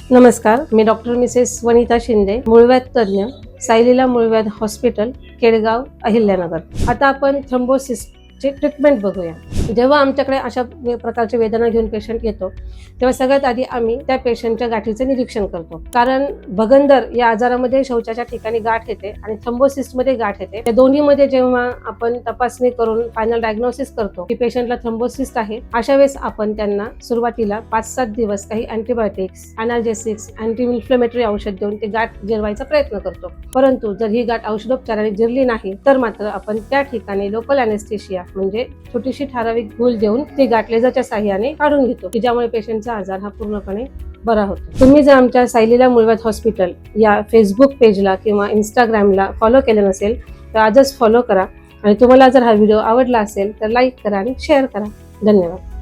नमस्कार, मी doctor Mrs Vanita Shinde, मूळव्याध तज्ञ, सायलीला मूळव्याध हॉस्पिटल, केडगाव, अहिल्यानगर. आता आपण थ्रोम्बोसिसची ट्रीटमेंट बघूया. जेव्हा आमच्याकडे अशा प्रकारचे वेदना घेऊन पेशंट येतो, तेव्हा सगळ्यात आधी आम्ही त्या पेशंटच्या गाठीचं निरीक्षण करतो. कारण भगंदर या आजारामध्ये शौचाच्या ठिकाणी गाठ येते आणि थ्रोम्बोसिसमध्ये गाठ येते. त्या दोन्हीमध्ये जेव्हा आपण तपासणी करून फायनल डायग्नोसिस करतो की पेशंटला थ्रोम्बोसिस आहे, अशा वेळेस आपण त्यांना सुरुवातीला 5-7 दिवस काही अँटीबायोटिक्स, अनाल्जेसिक्स, अँटी इन्फ्लेमेटरी औषध देऊन ते गाठ जिरवायचा प्रयत्न करतो. परंतु जर ही गाठ औषधोपचाराने जिरली नाही तर मात्र आपण त्या ठिकाणी लोकल अनेस्थेशिया म्हणजे छोटीशी ठराविक भूल देऊन ती गाठ लेझरच्या साहाय्याने काढून घेतो, की ज्यामुळे पेशंटचा आजार हा पूर्णपणे बरा होतो. तुम्ही जर आमच्या सायलीला मूळव्याध हॉस्पिटल या फेसबुक पेजला किंवा इंस्टाग्रामला फॉलो केलं नसेल तर आजच फॉलो करा आणि तुम्हाला जर हा व्हिडिओ आवडला असेल तर लाईक करा आणि शेअर करा. धन्यवाद.